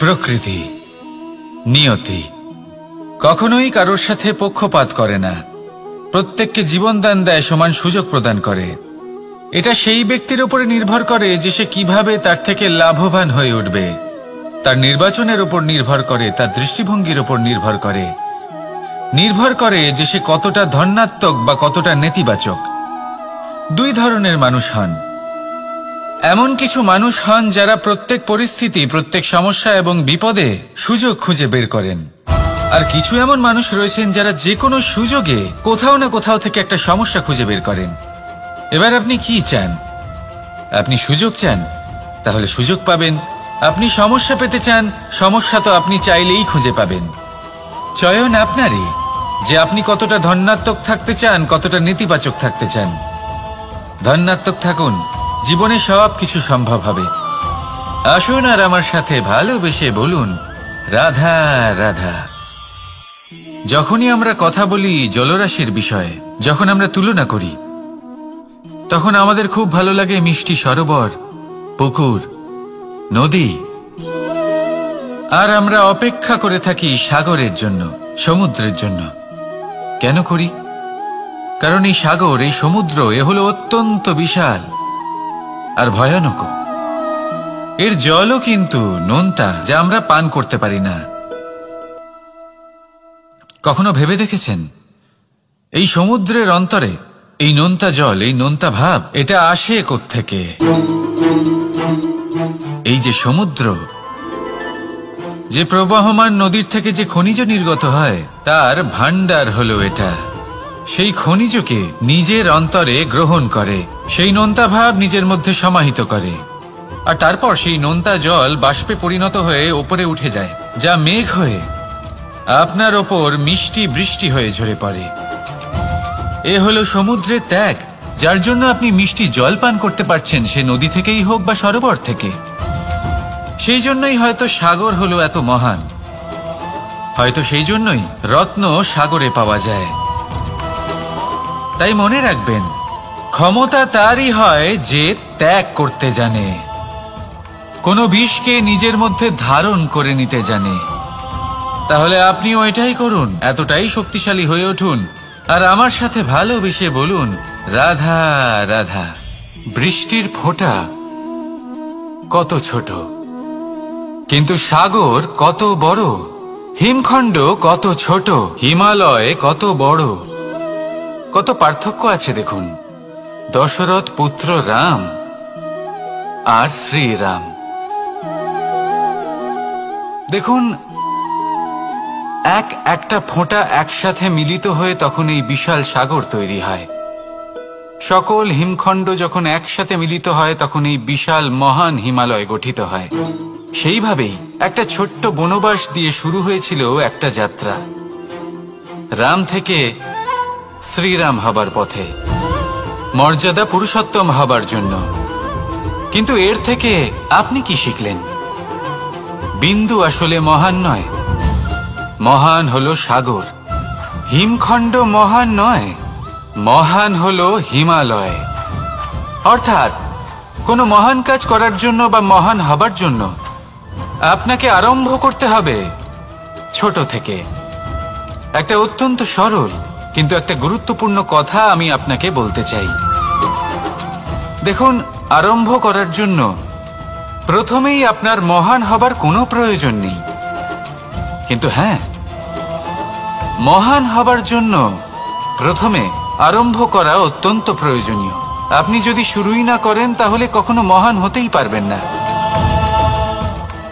প্রকৃতি, নিয়তি কখনোই কারোর সাথে পক্ষপাত করে না। প্রত্যেককে জীবনদান দেয়, সমান সুযোগ প্রদান করে। এটা সেই ব্যক্তির উপরে নির্ভর করে যে সে কিভাবে তার থেকে লাভবান হয়ে উঠবে। তার নির্বাচনের উপর নির্ভর করে, তার দৃষ্টিভঙ্গির উপর নির্ভর করে যে সে কতটা ধনাত্মক বা কতটা নেতিবাচক। দুই ধরনের মানুষ হন। এমন কিছু মানুষ হন যারা প্রত্যেক পরিস্থিতি, প্রত্যেক সমস্যা এবং বিপদে সুযোগ খুঁজে বের করেন। আর কিছু এমন মানুষ রয়েছেন যারা যে কোনো সুযোগে কোথাও না কোথাও থেকে একটা সমস্যা খুঁজে বের করেন। এবার আপনি কি চান? আপনি সুযোগ চান, তাহলে সুযোগ পাবেন। আপনি সমস্যা পেতে চান, সমস্যা তো আপনি চাইলেই খুঁজে পাবেন। চয়ন আপনারই, যে আপনি কতটা ধনাত্মক থাকতে চান, কতটা নেতিবাচক থাকতে চান। ধনাত্মক থাকুন, জীবনে সব কিছু সম্ভব হবে। আসুন আর আমার সাথে ভালোবেসে বলুন রাধা রাধা। যখনই আমরা কথা বলি জলরাশির বিষয়ে, যখন আমরা তুলনা করি, তখন আমাদের খুব ভালো লাগে মিষ্টি সরোবর, পুকুর, নদী। আর আমরা অপেক্ষা করে থাকি সাগরের জন্য, সমুদ্রের জন্য। কেন করি? কারণ এই সাগর, এই সমুদ্র, এ হলো অত্যন্ত বিশাল আর ভয়ানক। এর জলও কিন্তু নোনতা, যা আমরা পান করতে পারি না। কখনো ভেবে দেখেছেন এই সমুদ্রের অন্তরে এই নোনতা জল, এই নোনতা ভাব, এটা আসে কোত্থেকে? এই যে সমুদ্র, যে প্রবাহমান নদীর থেকে যে খনিজ নির্গত হয়, তার ভান্ডার হলো এটা। সেই খনিজকে নিজের অন্তরে গ্রহণ করে, সেই নোনতা ভাব নিজের মধ্যে সমাহিত করে, আর তারপর সেই নোনতা জল বাষ্পে পরিণত হয়ে ওপরে উঠে যায়, যা মেঘ হয়ে আপনার ওপর মিষ্টি বৃষ্টি হয়ে ঝরে পড়ে। এ হলো সমুদ্রের ত্যাগ, যার জন্য আপনি মিষ্টি জল পান করতে পারছেন, সে নদী থেকেই হোক বা সরোবর থেকে। সেই জন্যই হয়তো সাগর হলো এত মহান। হয়তো সেই জন্যই রত্ন সাগরে পাওয়া যায়। তাই মনে রাখবেন, ক্ষমতা তারই হয় যে ত্যাগ করতে জানে, কোনো বিষকে নিজের মধ্যে ধারণ করে নিতে জানে। তাহলে আপনিও এটাই করুন, এতটাই শক্তিশালী হয়ে উঠুন, আর আমার সাথে ভালোবেসে বলুন রাধা রাধা। বৃষ্টির ফোঁটা কত ছোট, কিন্তু সাগর কত বড়। হিমখণ্ড কত ছোট, হিমালয় কত বড়। কত পার্থক্য আছে দেখুন। দশরথ পুত্র রাম আর শ্রীরাম। দেখুন, একটা ফোঁটা একসাথে মিলিত হয়ে তখন এই বিশাল সাগর তৈরি হয়। সকল হিমখণ্ড যখন একসাথে মিলিত হয়, তখন এই বিশাল মহান হিমালয় গঠিত হয়। সেইভাবেই একটা ছোট্ট বনবাস দিয়ে শুরু হয়েছিল একটা যাত্রা, রাম থেকে শ্রীরাম হবার পথে, মর্যাদা পুরুষোত্তম হবার জন্য। কিন্তু এর থেকে আপনি কি শিখলেন? বিন্দু আসলে মহান নয়, মহান হলো সাগর। হিমখণ্ড মহান নয়, মহান হলো হিমালয়। অর্থাৎ কোনো মহান কাজ করার জন্য বা মহান হবার জন্য আপনাকে আরম্ভ করতে হবে ছোট থেকে। একটা অত্যন্ত সরল কিন্তু একটা গুরুত্বপূর্ণ কথা আমি আপনাকে বলতে চাই। দেখুন, আরম্ভ করার জন্য প্রথমেই আপনার মহান হবার কোনো প্রয়োজন নেই। কিন্তু হ্যাঁ, মহান হবার জন্য প্রথমে আরম্ভ করা অত্যন্ত প্রয়োজনীয়। আপনি যদি শুরুই না করেন, তাহলে কখনো মহান হতেই পারবেন না।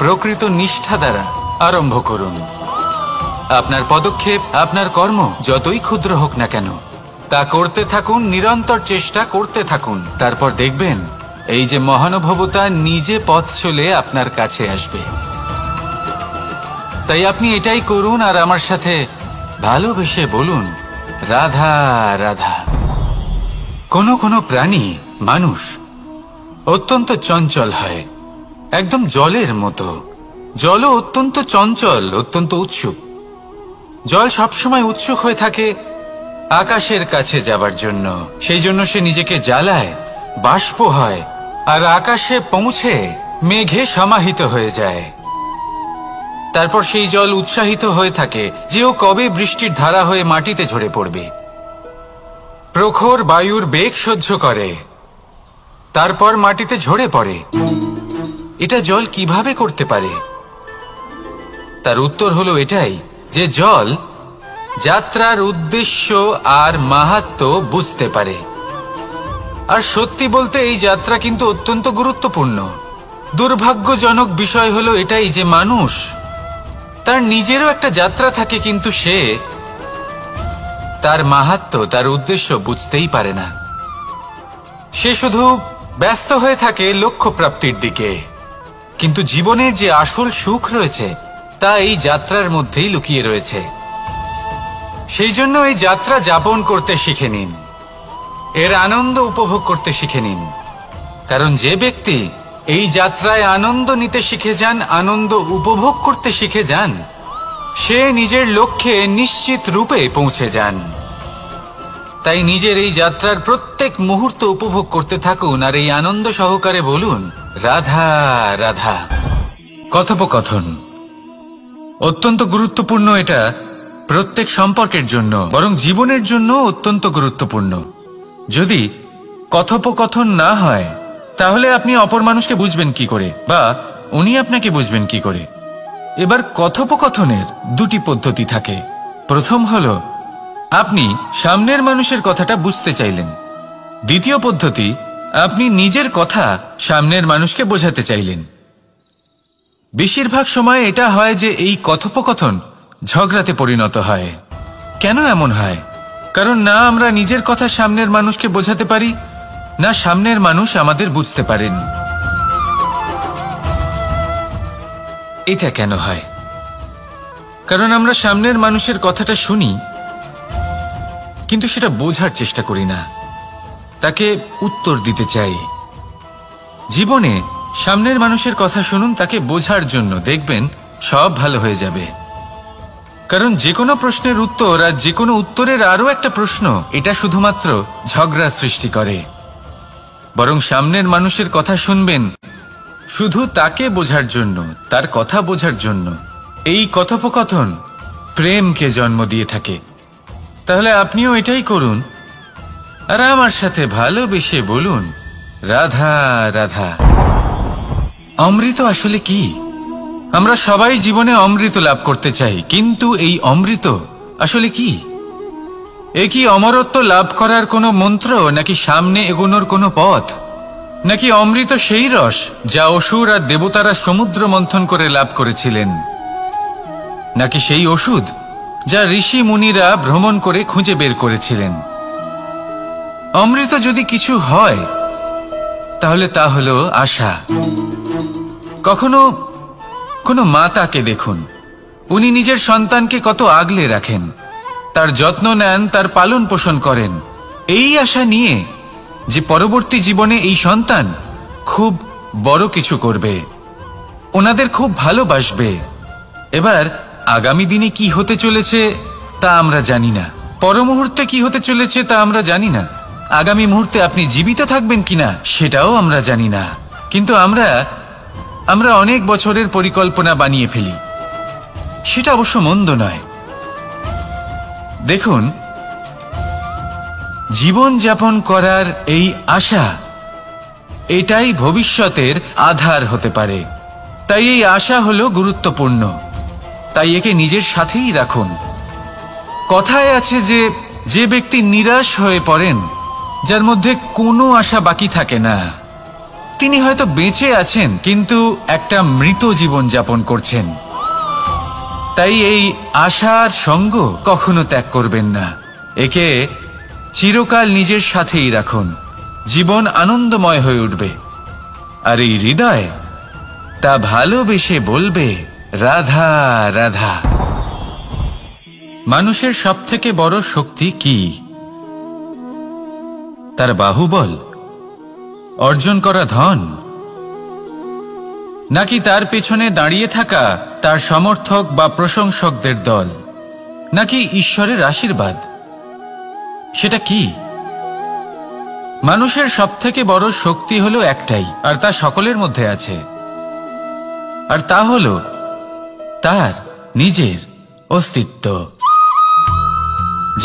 প্রকৃত নিষ্ঠা দ্বারা আরম্ভ করুন। আপনার পদক্ষেপ, আপনার কর্ম যতই ক্ষুদ্র হোক না কেন, তা করতে থাকুন, নিরন্তর চেষ্টা করতে থাকুন। তারপর দেখবেন এই যে মহানুভবতা নিজে পথ চলে আপনার কাছে আসবে। তাই আপনি এটাই করুন আর আমার সাথে ভালোবেসে বলুন রাধা রাধা। কোনো প্রাণী, মানুষ অত্যন্ত চঞ্চল হয়, একদম জলের মতো। জলও অত্যন্ত চঞ্চল, অত্যন্ত উৎসুক। জল সবসময় উৎসুক হয়ে থাকে আকাশের কাছে যাবার জন্য। সেই জন্য সে নিজেকে জ্বালায়, বাষ্প হয়, আর আকাশে পৌঁছে মেঘে সমাহিত হয়ে যায়। তারপর সেই জল উৎসাহিত হয়ে থাকে যে ও কবে বৃষ্টির ধারা হয়ে মাটিতে ঝরে পড়বে। প্রখর বায়ুর বেগ সহ্য করে, তারপর মাটিতে ঝরে পড়ে। এটা জল কিভাবে করতে পারে? তার উত্তর হলো এটাই যে জল যাত্রার উদ্দেশ্য আর মাহাত্ম্য বুঝতে পারে। আর সত্যি বলতে এই যাত্রা কিন্তু অত্যন্ত গুরুত্বপূর্ণ। দুর্ভাগ্যজনক বিষয় হলো এটাই যে মানুষ তার নিজেরও একটা যাত্রা থাকে, কিন্তু সে তার মাহাত্ম্য, তার উদ্দেশ্য বুঝতেই পারে না। সে শুধু ব্যস্ত হয়ে থাকে লক্ষ্য প্রাপ্তির দিকে, কিন্তু জীবনের যে আসল সুখ রয়েছে তা এই যাত্রার মধ্যেই লুকিয়ে রয়েছে। সেই জন্য এই যাত্রা যাপন করতে শিখে নিন, এর আনন্দ উপভোগ করতে শিখে নিন। কারণ যে ব্যক্তি এই যাত্রায় আনন্দ নিতে শিখে যান, আনন্দ উপভোগ করতে শিখে যান, সে নিজের লক্ষ্যে নিশ্চিত রূপে পৌঁছে যান। তাই নিজের এই যাত্রার প্রত্যেক মুহূর্ত উপভোগ করতে থাকুন আর এই আনন্দ সহকারে বলুন, রাধা রাধা। কথোপকথন অত্যন্ত গুরুত্বপূর্ণ। এটা প্রত্যেক সম্পর্কের জন্য, বরং জীবনের জন্য অত্যন্ত গুরুত্বপূর্ণ। যদি কথোপকথন না হয় তাহলে আপনি অপর মানুষকে বুঝবেন কি করে, বা উনি আপনাকে বুঝবেন কি করে? এবার কথোপকথনের দুটি পদ্ধতি থাকে। প্রথম হলো আপনি সামনের মানুষের কথাটা বুঝতে চাইলেন। দ্বিতীয় পদ্ধতি, আপনি নিজের কথা সামনের মানুষকে বোঝাতে চাইলেন। বেশিরভাগ সময় এটা হয় যে এই কথোপকথন ঝগড়াতে পরিণত হয়। কেন এমন হয়? কারণ না আমরা নিজের কথা সামনের মানুষকে বোঝাতে পারি, না সামনের মানুষ আমাদের বুঝতে পারেন। এটা কেন হয়? কারণ আমরা সামনের মানুষের কথাটা শুনি, কিন্তু সেটা বোঝার চেষ্টা করি না, তাকে উত্তর দিতে চাই। জীবনে সামনের মানুষের কথা শুনুন তাকে বোঝার জন্য, দেখবেন সব ভালো হয়ে যাবে। কারণ যে কোনো প্রশ্নের উত্তর আর যে কোনো উত্তরের আরো একটা প্রশ্ন, এটা শুধুমাত্র ঝগড়া সৃষ্টি করে। বরং সামনের মানুষের কথা শুনবেন শুধু তাকে বোঝার জন্য, তার কথা বোঝার জন্য। এই কথোপকথন প্রেমকে জন্ম দিয়ে থাকে। তাহলে আপনিও এটাই করুন আর আমার সাথে ভালোবেসে বলুন, রাধা রাধা। অমৃত আসলে কি? আমরা সবাই জীবনে অমৃত লাভ করতে চাই, কিন্তু এই অমৃত আসলে কি? এ কি অমরত্ব লাভ করার কোনো মন্ত্র, নাকি সামনে এগোনোর কোনো পথ? নাকি অমৃত সেই রস যা অসুর আর দেবতারা সমুদ্র মন্থন করে লাভ করেছিলেন? নাকি সেই ওষুধ যা ঋষি মুনিরা ভ্রমণ করে খুঁজে বের করেছিলেন? অমৃত যদি কিছু হয় তাহলে তা হলো আশা। কখনো কোনো মাতাকে দেখুন, উনি নিজের সন্তানকে কত আগলে রাখেন, তার যত্ন নেন, তার পালন পোষণ করেন, এই আশা নিয়ে যে পরবর্তী জীবনে এই সন্তান খুব বড় কিছু করবে, ওনাদের খুব ভালোবাসবে। এবার আগামী দিনে কি হতে চলেছে তা আমরা জানি না, পর মুহূর্তে কি হতে চলেছে তা আমরা জানি না, আগামী মুহূর্তে আপনি জীবিত থাকবেন কিনা সেটাও আমরা জানি না। কিন্তু আমরা অনেক বছরের পরিকল্পনা বানিয়ে ফেলি, সেটা অবশ্য মন্দ নয়। দেখুন, জীবন যাপন করার এই আশা, এটাই ভবিষ্যতের আধার হতে পারে। তাই এই আশা হলো গুরুত্বপূর্ণ, তাই একে নিজের সাথেই রাখুন। কথায় আছে যে ব্যক্তি নিরাশ হয়ে পড়েন, যার মধ্যে কোনো আশা বাকি থাকে না, তিনি হয়তো বেঁচে আছেন কিন্তু একটা মৃত জীবন যাপন করছেন। তাই এই আশার সঙ্গ কখনো ত্যাগ করবেন না, একে চিরকাল নিজের সাথেই রাখুন। জীবন আনন্দময় হয়ে উঠবে, আর এই হৃদয় তা ভালোবেসে বলবে, রাধা রাধা। মানুষের সবথেকে বড় শক্তি কি? তার বাহুবল, অর্জন করা ধন, নাকি তার পেছনে দাঁড়িয়ে থাকা তার সমর্থক বা প্রশংসকদের দল, নাকি ঈশ্বরের আশীর্বাদ? সেটা কি? মানুষের সবথেকে বড় শক্তি হলো একটাই, আর তা সকলের মধ্যে আছে, আর তা হলো তার নিজের অস্তিত্ব,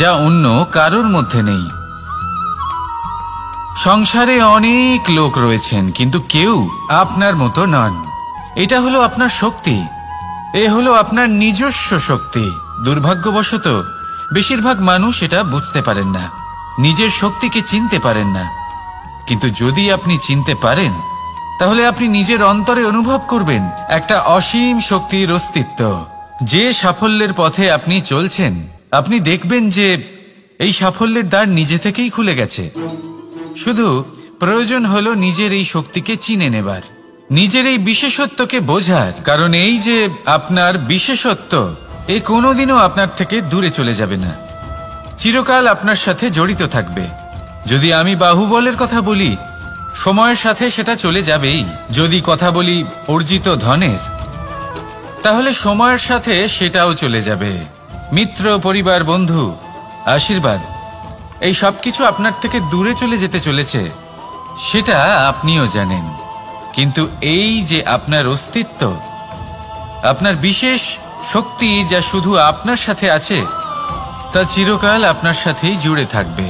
যা অন্য কারোর মধ্যে নেই। সংসারে অনেক লোক রয়েছেন, কিন্তু কেউ আপনার মতো নন। এটা হলো আপনার শক্তি, এ হলো আপনার নিজস্ব শক্তি। দুর্ভাগ্যবশত বেশিরভাগ মানুষ এটা বুঝতে পারেন না, নিজের শক্তিকে চিনতে পারেন না। কিন্তু যদি আপনি চিনতে পারেন, তাহলে আপনি নিজের অন্তরে অনুভব করবেন একটা অসীম শক্তির অস্তিত্ব। যে সাফল্যের পথে আপনি চলছেন, আপনি দেখবেন যে এই সাফল্যের দ্বার নিজে থেকেই খুলে গেছে। শুধু প্রয়োজন হলো নিজের এই শক্তিকে চিনে নেবার, নিজের এই বিশেষত্বকে বোঝার। কারণ এই যে আপনার বিশেষত্ব, এ কোনোদিনও আপনার থেকে দূরে চলে যাবে না, চিরকাল আপনার সাথে জড়িত থাকবে। যদি আমি বাহুবলের কথা বলি, সময়ের সাথে সেটা চলে যাবেই। যদি কথা বলি অর্জিত ধনের, তাহলে সময়ের সাথে সেটাও চলে যাবে। মিত্র, পরিবার, বন্ধু, আশীর্বাদ, এই সবকিছু আপনার থেকে দূরে চলে যেতে চলেছে, সেটা আপনিও জানেন। কিন্তু এই যে আপনার অস্তিত্ব, আপনার বিশেষ শক্তি, যা শুধু আপনার সাথে আছে, তা চিরকাল আপনার সাথেই জুড়ে থাকবে।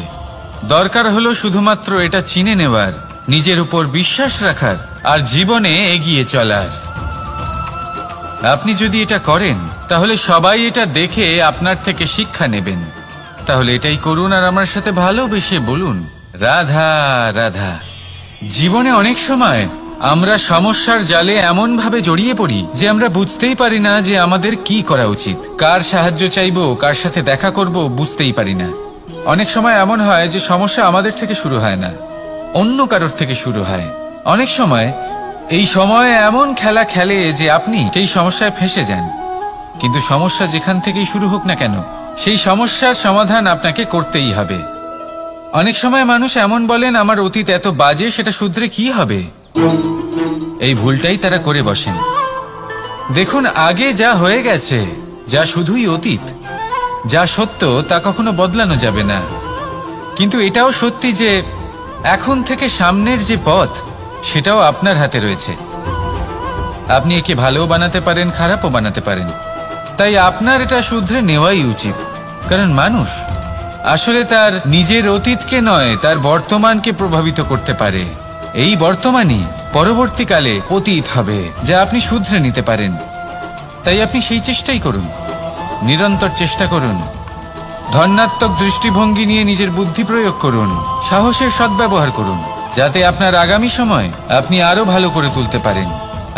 দরকার হলো শুধুমাত্র এটা চিনে নেওয়ার, নিজের উপর বিশ্বাস রাখার, আর জীবনে এগিয়ে চলার। আপনি যদি এটা করেন, তাহলে সবাই এটা দেখে আপনার থেকে শিক্ষা নেবেন। তাহলে এটাই করুন, আর আমার সাথে ভালোবেসে বলুন, রাধা রাধা। জীবনে অনেক সময় আমরা সমস্যার জালে এমন ভাবে জড়িয়ে পড়ি যে আমরা বুঝতেই পারি না যে আমাদের কি করা উচিত, কার সাহায্য চাইবো, কার সাথে দেখা করব, বুঝতেই পারি না। অনেক সময় এমন হয় যে সমস্যা আমাদের থেকে শুরু হয় না, অন্য কারোর থেকে শুরু হয়। অনেক সময় এই সময় এমন খেলা খেলে যে আপনি সেই সমস্যায় ফেঁসে যান। কিন্তু সমস্যা যেখান থেকেই শুরু হোক না কেন, সেই সমস্যার সমাধান আপনাকে করতেই হবে। অনেক সময় মানুষ এমন বলেন, আমার অতীত এত বাজে, সেটা শুধরে কি হবে। এই ভুলটাই তারা করে বসেন। দেখুন, আগে যা হয়ে গেছে, যা শুধুই অতীত, যা সত্য তা কখনো বদলানো যাবে না। কিন্তু এটাও সত্যি যে এখন থেকে সামনের যে পথ, সেটাও আপনার হাতে রয়েছে। আপনি একে ভালোও বানাতে পারেন, খারাপও বানাতে পারেন। তাই আপনার এটা শুধরে নেওয়াই উচিত। কারণ মানুষ আসলে তার নিজের অতীতকে নয়, তার বর্তমানকে প্রভাবিত করতে পারে। এই বর্তমানই পরবর্তীকালে অতীত হবে, যা আপনি শুধরে নিতে পারেন। তাই আপনি সেই চেষ্টাই করুন, নিরন্তর চেষ্টা করুন। ধনাত্মক দৃষ্টিভঙ্গি নিয়ে নিজের বুদ্ধি প্রয়োগ করুন, সাহসের সদ্ব্যবহার করুন, যাতে আপনার আগামী সময় আপনি আরো ভালো করে তুলতে পারেন।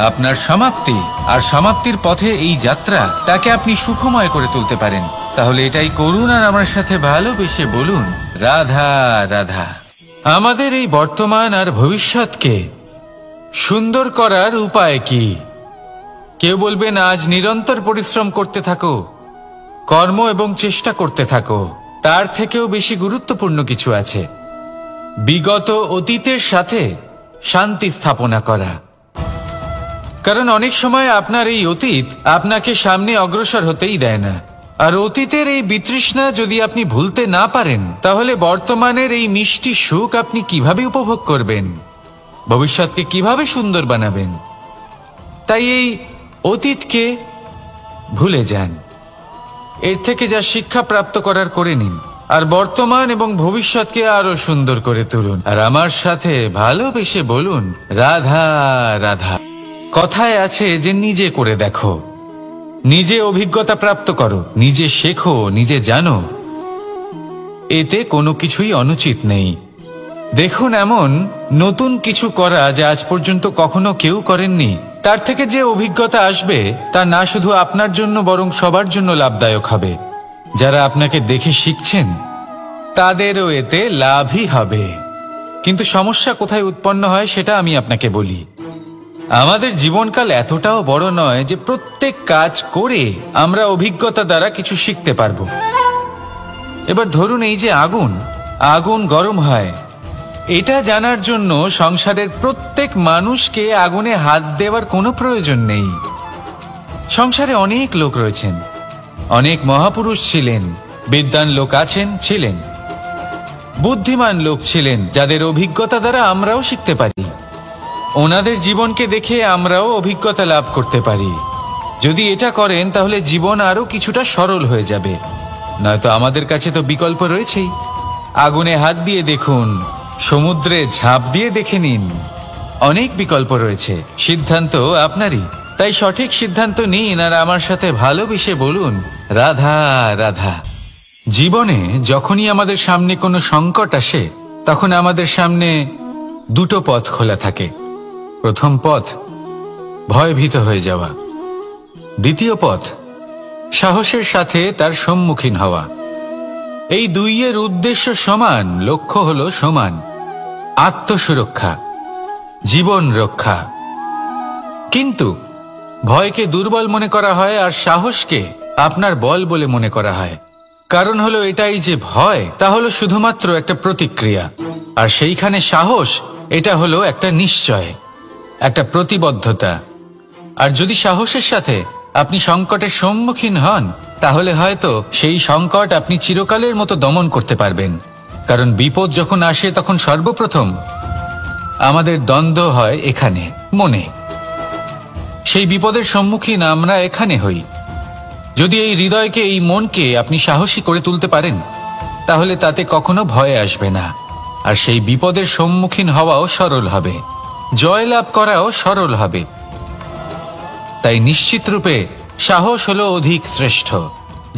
আপনার সমাপ্তি আর সমাপ্তির পথে এই যাত্রা, তাকে আপনি সুখময় করে তুলতে পারেন। তাহলে এটাই করুন, আর আমার সাথে ভালোবেসে বলুন, রাধা রাধা। আমাদের এই বর্তমান আর ভবিষ্যৎকে সুন্দর করার উপায় কি? কেউ বলবেন, আজ নিরন্তর পরিশ্রম করতে থাকো, কর্ম এবং চেষ্টা করতে থাকো। তার থেকেও বেশি গুরুত্বপূর্ণ কিছু আছে, বিগত অতীতের সাথে শান্তি স্থাপনা করা। কারণ অনেক সময় আপনার এই অতীত আপনাকে সামনে অগ্রসর হতেই দেয় না। আর অতীতের এই বিতৃষ্ণা যদি আপনি ভুলতে না পারেন, তাহলে বর্তমানের এই মিষ্টি সুখ আপনি কিভাবে উপভোগ করবেন, ভবিষ্যৎকে কিভাবে সুন্দর বানাবেন? তাই এই অতীতকে ভুলে যান, এর থেকে যা শিক্ষা প্রাপ্ত করার করে নিন, আর বর্তমান এবং ভবিষ্যৎকে আরো সুন্দর করে তুলুন। আর আমার সাথে ভালোবেসে বলুন, রাধা রাধা। কথায় আছে যে নিজে করে দেখো, নিজে অভিজ্ঞতা প্রাপ্ত করো, নিজে শেখো, নিজে জানো। এতে কোনো কিছুই অনুচিত নেই। দেখুন, এমন নতুন কিছু করা যা আজ পর্যন্ত কখনো কেউ করেননি, তার থেকে যে অভিজ্ঞতা আসবে তা না শুধু আপনার জন্য বরং সবার জন্য লাভদায়ক হবে। যারা আপনাকে দেখে শিখছেন তাদেরও এতে লাভই হবে। কিন্তু সমস্যা কোথায় উৎপন্ন হয় সেটা আমি আপনাকে বলি। আমাদের জীবনকাল এতটাও বড় নয় যে প্রত্যেক কাজ করে আমরা অভিজ্ঞতা দ্বারা কিছু শিখতে পারবো। এবার ধরুন, এই যে আগুন গরম হয়, এটা জানার জন্য সংসারের প্রত্যেক মানুষকে আগুনে হাত দেওয়ার কোনো প্রয়োজন নেই। সংসারে অনেক লোক রয়েছেন, অনেক মহাপুরুষ ছিলেন, বিদ্বান লোক ছিলেন, বুদ্ধিমান লোক ছিলেন, যাদের অভিজ্ঞতা দ্বারা আমরাও শিখতে পারি। ওনাদের জীবনকে দেখে আমরাও অভিজ্ঞতা লাভ করতে পারি। যদি এটা করেন তাহলে জীবন আরো কিছুটা সরল হয়ে যাবে। নয়তো আমাদের কাছে তো বিকল্প রয়েছেই। আগুনে হাত দিয়ে দেখুন, সমুদ্রে ঝাঁপ দিয়ে দেখে নিন, অনেক বিকল্প রয়েছে। সিদ্ধান্ত আপনারই। তাই সঠিক সিদ্ধান্ত নিন আর আমার সাথে ভালোবেসে বলুন, রাধা রাধা। জীবনে যখনই আমাদের সামনে কোনো সংকট আসে, তখন আমাদের সামনে দুটো পথ খোলা থাকে। প্রথম পথ ভয়ভীত হয়ে যাওয়া, দ্বিতীয় পথ সাহসের সাথে তার সম্মুখীন হওয়া। এই দুইয়ের উদ্দেশ্য সমান, লক্ষ্য হলো সমান, আত্মসুরক্ষা, জীবন রক্ষা। কিন্তু ভয়কে দুর্বল মনে করা হয় আর সাহসকে আপনার বল বলে মনে করা হয়। কারণ হলো এটাই যে ভয় তা হলো শুধুমাত্র একটা প্রতিক্রিয়া, আর সেইখানে সাহস এটা হলো একটা নিশ্চয়, একটা প্রতিবদ্ধতা। আর যদি সাহসের সাথে আপনি সংকটের সম্মুখীন হন, তাহলে হয়তো সেই সংকট আপনি চিরকালের মতো দমন করতে পারবেন। কারণ বিপদ যখন আসে তখন সর্বপ্রথম আমাদের দ্বন্দ্ব হয় এখানে, মনে। সেই বিপদের সম্মুখীন আমরা এখানে হই। যদি এই হৃদয়কে, এই মনকে আপনি সাহসী করে তুলতে পারেন, তাহলে তাতে কখনো ভয় আসবে না। আর সেই বিপদের সম্মুখীন হওয়াও সরল হবে, জয়লাভ করাও সরল হবে। তাই নিশ্চিত রূপে সাহস হলো অধিক শ্রেষ্ঠ।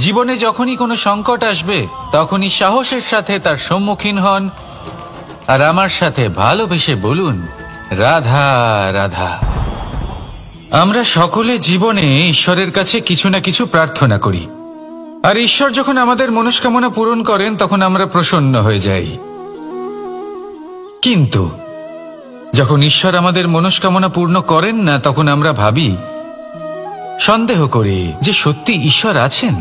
জীবনে যখনই কোনো সংকট আসবে, তখনই সাহসের সাথে তার সম্মুখীন হন আর আমার সাথে ভালোবেসে বলুন, রাধা রাধা। আমরা সকলে জীবনে ঈশ্বরের কাছে কিছু না কিছু প্রার্থনা করি, আর ঈশ্বর যখন আমাদের মনস্কামনা পূরণ করেন তখন আমরা প্রসন্ন হয়ে যাই। কিন্তু যখন ঈশ্বর আমাদের মনস্কামনা পূর্ণ করেন না, তখন আমরা ভাবি, সন্দেহ করি যে সত্যি ঈশ্বর আছেন।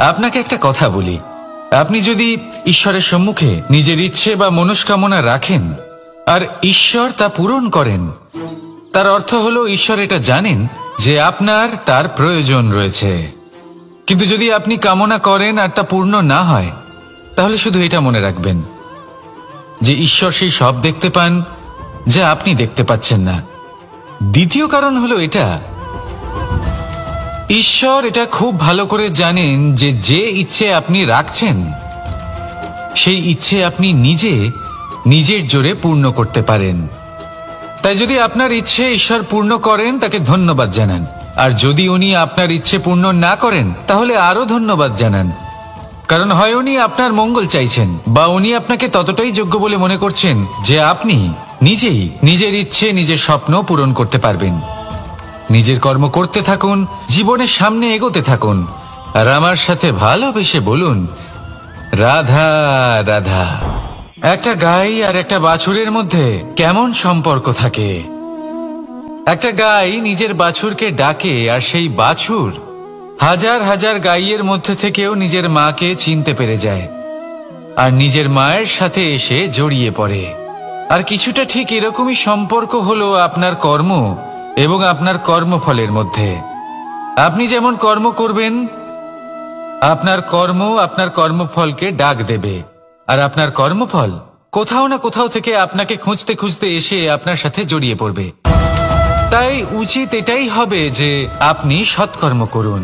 আপনাকে একটা কথা বলি, আপনি যদি ঈশ্বরের সম্মুখে নিজের ইচ্ছে বা মনস্কামনা রাখেন আর ঈশ্বর তা পূরণ করেন, তার অর্থ হলো ঈশ্বর এটা জানেন যে আপনার তার প্রয়োজন রয়েছে। কিন্তু যদি আপনি কামনা করেন আর তা পূর্ণ না হয়, তাহলে শুধু এটা মনে রাখবেন যে ঈশ্বর সেই সব দেখতে পান যা আপনি দেখতে পাচ্ছেন না। দ্বিতীয় কারণ হলো এটা, ঈশ্বর এটা খুব ভালো করে জানেন যে যে ইচ্ছে আপনি রাখছেন, সেই ইচ্ছে আপনি নিজের জোরে পূর্ণ করতে পারেন। তাই যদি আপনার ইচ্ছে ঈশ্বর পূর্ণ করেন, তাকে ধন্যবাদ জানান। আর যদি উনি আপনার ইচ্ছে পূর্ণ না করেন, তাহলে আরো ধন্যবাদ জানান। কারণ হয় উনি আপনার মঙ্গল চাইছেন, বা উনি আপনাকে ততটাই যোগ্য বলে মনে করছেন যে আপনি নিজেই নিজের ইচ্ছে, নিজের স্বপ্ন পূরণ করতে পারবেন। নিজের কর্ম করতে থাকুন, জীবনের সামনে এগোতে থাকুন, আর আমার সাথে ভালোবেসে বলুন, রাধা রাধা। একটা গাই আর একটা বাছুরের মধ্যে কেমন সম্পর্ক থাকে? একটা গাই নিজের বাছুরকে ডাকে, আর সেই বাছুর হাজার হাজার গাইয়ের মধ্যে থেকেও নিজের মাকে চিনতে পেরে যায় আর নিজের মায়ের সাথে এসে জড়িয়ে পড়ে। আর কিছুটা ঠিক এরকমই সম্পর্ক হলো আপনার কর্ম এবং আপনার কর্মফলের মধ্যে। আপনি যেমন কর্ম করবেন, আপনার কর্ম আপনার কর্মফলকে ডাক দেবে, আর আপনার কর্মফল কোথাও না কোথাও থেকে আপনাকে খুঁজতে খুঁজতে এসে আপনার সাথে জড়িয়ে পড়বে। তাই উচিত এটাই হবে যে আপনি সৎকর্ম করুন।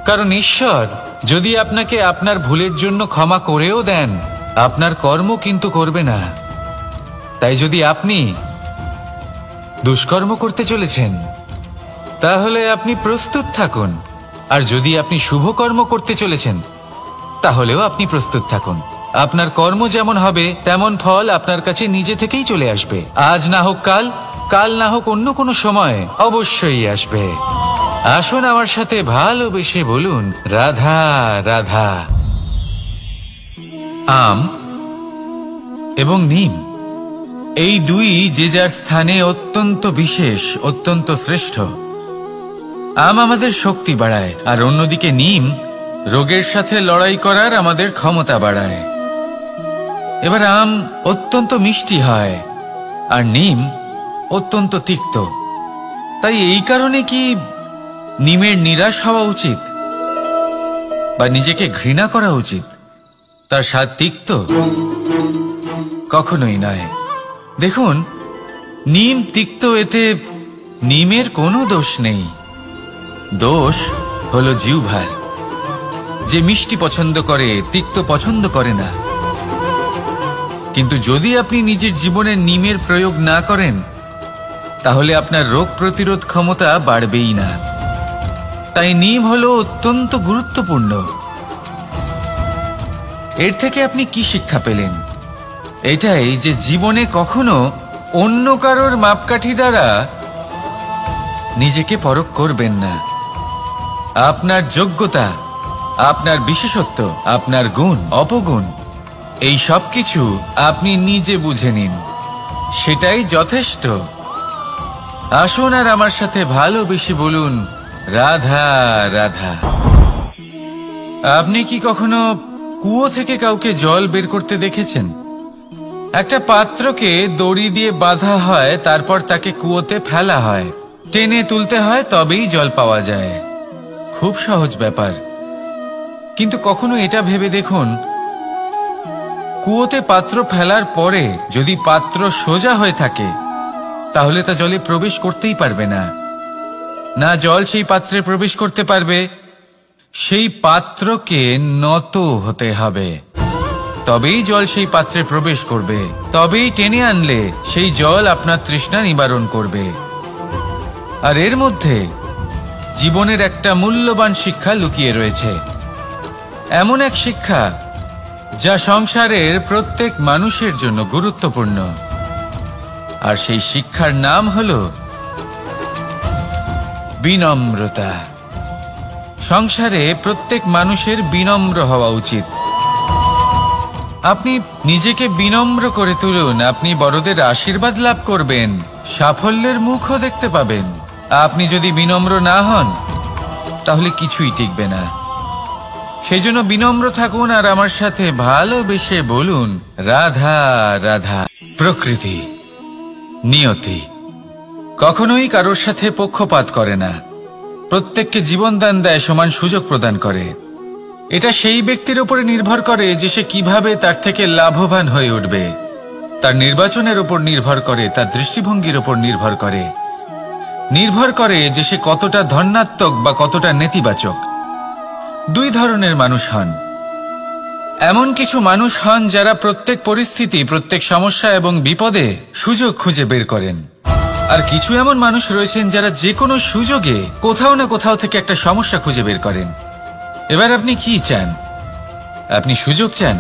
কারণ ঈশ্বর যদি আপনাকে আপনার ভুলের জন্য ক্ষমা করেও দেন, আপনার কর্ম কিন্তু করবে না। তাই যদি আপনি দুষ্কর্ম করতে চলেছেন, তাহলে আপনি প্রস্তুত থাকুন। আর যদি আপনি শুভ কর্ম করতে চলেছেন, তাহলেও আপনি প্রস্তুত থাকুন। আপনার কর্ম যেমন হবে, তেমন ফল আপনার কাছে নিজে থেকেই চলে আসবে। আজ না হোক কাল, কাল না হোক অন্য কোনো সময়, অবশ্যই আসবে। আসুন আমার সাথে ভালোবেসে বলুন, রাধা রাধা। আম এবং নিম, এই দুই যে যার স্থানে অত্যন্ত বিশেষ, অত্যন্ত শ্রেষ্ঠ। আম আমাদের শক্তি বাড়ায়, আর অন্যদিকে নিম রোগের সাথে লড়াই করার আমাদের ক্ষমতা বাড়ায়। এবার আম অত্যন্ত মিষ্টি হয় আর নিম অত্যন্ত তিক্ত। তাই এই কারণে কি নিমের নিরাশ হওয়া উচিত বা নিজেকে ঘৃণা করা উচিত? তার স্বাদ তিক্ত? কখনোই নয়। দেখুন, নিম তিক্ত, এতে নিমের কোনো দোষ নেই, দোষ হলো জিহ্বার, যে মিষ্টি পছন্দ করে, তিক্ত পছন্দ করে না। কিন্তু যদি আপনি নিজের জীবনে নিমের প্রয়োগ না করেন, তাহলে আপনার রোগ প্রতিরোধ ক্ষমতা বাড়বেই না। তাই নিম হলো অত্যন্ত গুরুত্বপূর্ণ। এর থেকে আপনি কি শিক্ষা পেলেন? এটাই যে জীবনে কখনো অন্য কারোর মাপকাঠি দ্বারা নিজেকে পরখ করবেন না। আপনার যোগ্যতা, আপনার বিশেষত্ব, আপনার গুণ অপগুণ, এই সব কিছু আপনি নিজে বুঝে নিন, সেটাই যথেষ্ট। আসুন আর আমার সাথে ভালোবেসে বলুন, রাধা রাধা। আপনি কি কখনো কুয়ো থেকে কাউকে জল বের করতে দেখেছেন? একটা পাত্রকে দড়ি দিয়ে বাঁধা হয়, তারপর তাকে কুয়োতে ফেলা হয়, টেনে তুলতে হয়, তবেই জল পাওয়া যায়। খুব সহজ ব্যাপার। কিন্তু কখনো এটা ভেবে দেখুন, কুয়োতে পাত্র ফেলার পরে যদি পাত্র সোজা হয়ে থাকে, তাহলে তা জলে প্রবেশ করতেই পারবে না। না জল সেই পাত্রে প্রবেশ করতে পারবে, সেই পাত্রকে নত হতে হবে, তবেই জল সেই পাত্রে প্রবেশ করবে, তবেই টেনে আনলে সেই জল আপনার তৃষ্ণা নিবারণ করবে। আর এর মধ্যে জীবনের একটা মূল্যবান শিক্ষা লুকিয়ে রয়েছে, এমন এক শিক্ষা যা সংসারের প্রত্যেক মানুষের জন্য গুরুত্বপূর্ণ। আর সেই শিক্ষার নাম হলো বিনম্রতা। সংসারে প্রত্যেক মানুষের বিনম্র হওয়া উচিত। আপনি নিজেকে বিনম্র করে তুলুন, আপনি বড়দের আশীর্বাদ লাভ করবেন, সাফল্যের মুখও দেখতে পাবেন। আপনি যদি বিনম্র না হন, তাহলে কিছুই টিকবে না। সেই জন্য বিনম্র থাকুন আর আমার সাথে ভালোবেসে বলুন, রাধা রাধা। প্রকৃতি, নিয়তি কখনোই কারোর সাথে পক্ষপাত করে না, প্রত্যেককে জীবনদান দেয়, সমান সুযোগ প্রদান করে। এটা সেই ব্যক্তির উপরে নির্ভর করে যে সে কিভাবে তার থেকে লাভবান হয়ে উঠবে। তার নির্বাচনের উপর নির্ভর করে, তার দৃষ্টিভঙ্গির উপর নির্ভর করে, নির্ভর করে যে সে কতটা ধনাত্মক বা কতটা নেতিবাচক। দুই ধরনের মানুষ হন। এমন কিছু মানুষ হন যারা প্রত্যেক পরিস্থিতি, প্রত্যেক সমস্যা এবং বিপদে সুযোগ খুঁজে বের করেন। আর কিছু এমন মানুষ রয়েছেন যারা যে কোনো সুযোগে কোথাও না কোথাও থেকে একটা সমস্যা খুঁজে বের করেন। এবার আপনি কি চান? আপনি সুযোগ চান,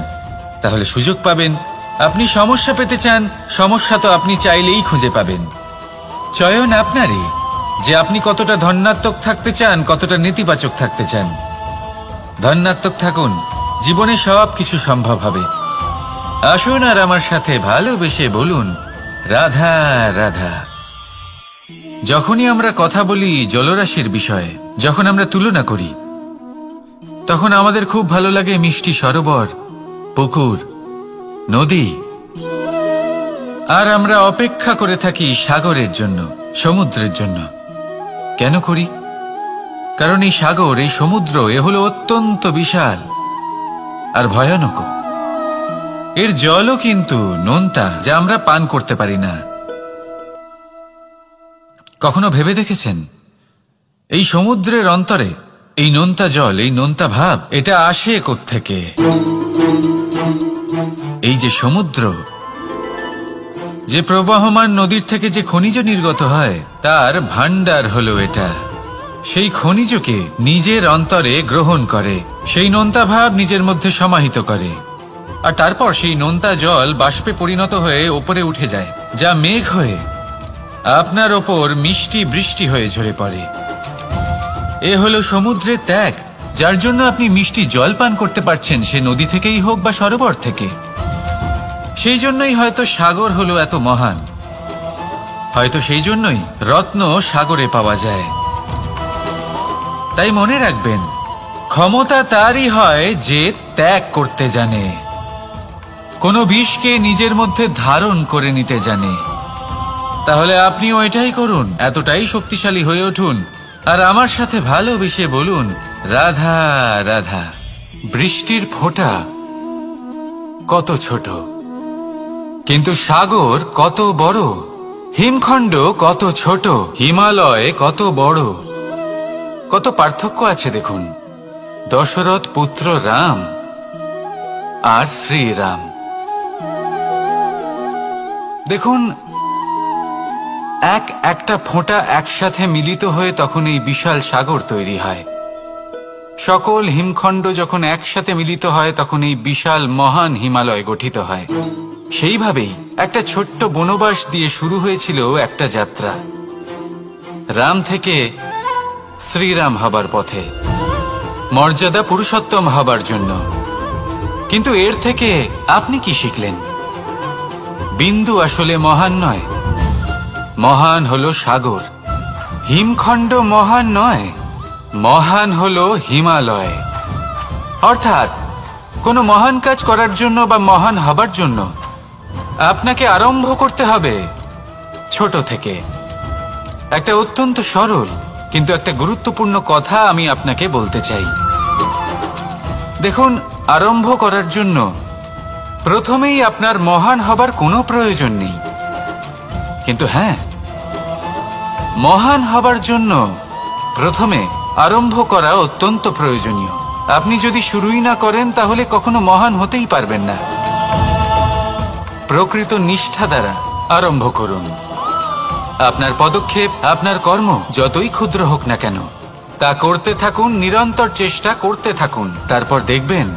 তাহলে সুযোগ পাবেন। আপনি সমস্যা পেতে চান, সমস্যা তো আপনি চাইলেই খুঁজে পাবেন। চয়ন আপনারই, যে আপনি কতটা ধনাত্মক থাকতে চান, কতটা নেতিবাচক থাকতে চান। ধনাত্মক থাকুন, জীবনে সব কিছু সম্ভব হবে। আসুন আর আমার সাথে ভালোবেসে বলুন, রাধা রাধা। যখনই আমরা কথা বলি জলরাশির বিষয়ে, যখন আমরা তুলনা করি, তখন আমাদের খুব ভালো লাগে মিষ্টি সরোবর, পুকুর, নদী। আর আমরা অপেক্ষা করে থাকি সাগরের জন্য, সমুদ্রের জন্য। কেন করি? কারণ এই সাগর, এই সমুদ্র, এ হলো অত্যন্ত বিশাল আর ভয়ানক। এর জলও কিন্তু নোনতা, যা আমরা পান করতে পারি না। কখনো ভেবে দেখেছেন এই সমুদ্রের অন্তরে এই নোনতা জল, এই নোনতা ভাব, এটা আসে কোত্থেকে? এই যে সমুদ্র, যে প্রবাহমান নদীর থেকে যে খনিজ নির্গত হয়, তার ভান্ডার হলো এটা। সেই খনিজকে নিজের অন্তরে গ্রহণ করে, সেই নোনতা ভাব নিজের মধ্যে সমাহিত করে, আর তারপর সেই নোনতা জল বাষ্পে পরিণত হয়ে ওপরে উঠে যায়, যা মেঘ হয়ে আপনার ওপর মিষ্টি বৃষ্টি হয়ে ঝরে পড়ে। এ হলো সমুদ্রের ত্যাগ, যার জন্য আপনি মিষ্টি জল পান করতে পারছেন, সে নদী থেকেই হোক বা সরোবর থেকে। সেই জন্যই হয়তো সাগর হলো এত মহান, হয়তো সেই জন্যই রত্ন সাগরে পাওয়া যায়। তাই মনে রাখবেন, ক্ষমতা তারই হয় যে ত্যাগ করতে জানে, কোনো বিষকে নিজের মধ্যে ধারণ করে নিতে জানে। তাহলে আপনিও এটাই করুন, এতটাই শক্তিশালী হয়ে উঠুন আর আমার সাথে ভালোবেসে বলুন, রাধা রাধা। বৃষ্টির ফোঁটা কত ছোট, কিন্তু সাগর কত বড়। হিমখণ্ড কত ছোট, হিমালয় কত বড়, কত পার্থক্য আছে দেখুন। দশরথ পুত্র রাম আর শ্রীরাম। দেখুন, একটা ফোঁটা একসাথে মিলিত হয়ে তখন এই বিশাল সাগর তৈরি হয়। সকল হিমখণ্ড যখন একসাথে মিলিত হয় তখন এই বিশাল মহান হিমালয় গঠিত হয়। সেইভাবেই একটা ছোট্ট বনবাস দিয়ে শুরু হয়েছিল একটা যাত্রা, রাম থেকে শ্রীরাম হবার পথে, মর্যাদা পুরুষোত্তম হবার জন্য। কিন্তু এর থেকে আপনি কি শিখলেন? বিন্দু আসলে মহান নয়, মহান হলো সাগর। হিমখণ্ড মহান নয়, মহান হলো হিমালয়। অর্থাৎ কোনো মহান কাজ করার জন্য বা মহান হবার জন্য আপনাকে আরম্ভ করতে হবে ছোট থেকে। একটা অত্যন্ত সরল কিন্তু একটা গুরুত্বপূর্ণ কথা আমি আপনাকে বলতে চাই। দেখুন, আরম্ভ করার জন্য প্রথমেই আপনার মহান হবার কোনো প্রয়োজন নেই। কিন্তু হ্যাঁ, মহান হবার জন্য প্রথমে আরম্ভ করা অত্যন্ত প্রয়োজনীয়। আপনি যদি শুরুই না করেন তাহলে কখনো মহান হতেই পারবেন না। প্রকৃত নিষ্ঠা দ্বারা আরম্ভ করুন। আপনার পদক্ষেপ, আপনার কর্ম যতই ক্ষুদ্র হোক না কেন, তা করতে থাকুন, নিরন্তর চেষ্টা করতে থাকুন। তারপর দেখবেন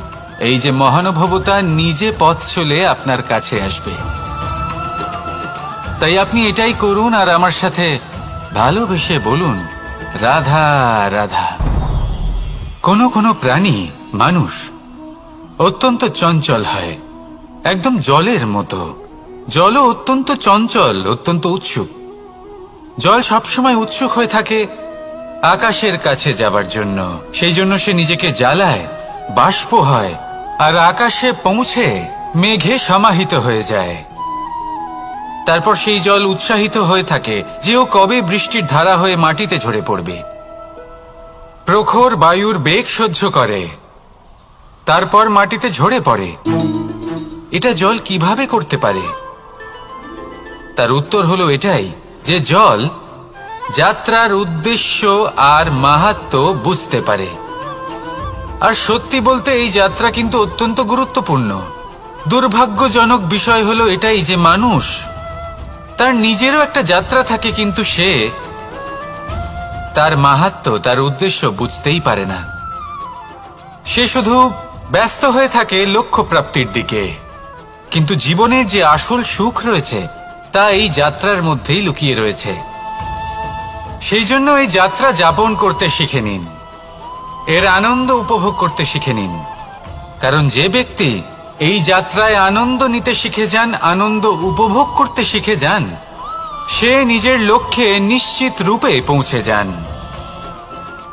এই যে মহানুভবতা নিজে পথ চলে আপনার কাছে আসবে। তাই আপনি এটাই করুন আর আমার সাথে ভালোবেসে বলুন, রাধা রাধা। কোনো প্রাণী, মানুষ অত্যন্ত চঞ্চল হয়, একদম জলের মতো। জলও অত্যন্ত চঞ্চল, অত্যন্ত উৎসুক। জল সবসময় উৎসুক হয়ে থাকে আকাশের কাছে যাবার জন্য। সেই জন্য সে নিজেকে জ্বালায়, বাষ্প হয় আর আকাশে পৌঁছে মেঘে সমাহিত হয়ে যায়। তারপর সেই জল উৎসাহিত হয়ে থাকে যে ও কবে বৃষ্টির ধারা হয়ে মাটিতে ঝরে পড়বে। প্রখর বায়ুর বেগ সহ্য করে, তারপর মাটিতে ঝরে পড়ে। এটা জল কিভাবে করতে পারে? তার উত্তর হলো এটাই যে জল যাত্রার উদ্দেশ্য আর মাহাত্ম্য বুঝতে পারে। আর সত্যি বলতে এই যাত্রা কিন্তু অত্যন্ত গুরুত্বপূর্ণ। দুর্ভাগ্যজনক বিষয় হলো এটাই যে মানুষ তার নিজেরও একটা যাত্রা থাকে, কিন্তু সে তার মাহাত্ম্য, তার উদ্দেশ্য বুঝতেই পারে না। সে শুধু ব্যস্ত হয়ে থাকে লক্ষ্য প্রাপ্তির দিকে। কিন্তু জীবনের যে আসল সুখ রয়েছে তা এই যাত্রার মধ্যেই লুকিয়ে রয়েছে। সেই জন্য এই যাত্রা যাপন করতে শিখে নিন, এর আনন্দ উপভোগ করতে শিখে নিন। কারণ যে ব্যক্তি এই যাত্রায় আনন্দ নিতে শিখে যান, আনন্দ উপভোগ করতে শিখে যান, সে নিজের লক্ষ্যে নিশ্চিত রূপে পৌঁছে যান।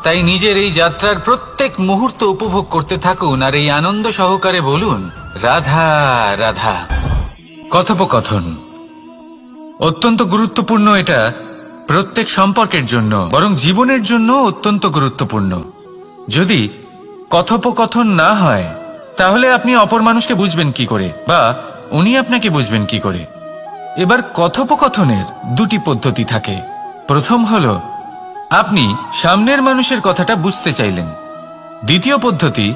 তাই নিজের এই যাত্রার প্রত্যেক মুহূর্ত উপভোগ করতে থাকুন আর এই আনন্দ সহকারে বলুন, রাধা রাধা। কথোপকথন অত্যন্ত গুরুত্বপূর্ণ। এটা প্রত্যেক সম্পর্কের জন্য, বরং জীবনের জন্য অত্যন্ত গুরুত্বপূর্ণ। যদি কথোপকথন না হয় তাহলে আপনি অপর মানুষকে বুঝবেন কি করে, বা উনি আপনাকে বুঝবেন কি করে? এবার কথোপকথনের দুটি পদ্ধতি থাকে। প্রথম হলো আপনি সামনের মানুষের কথাটা বুঝতে চাইলেন। দ্বিতীয় পদ্ধতি,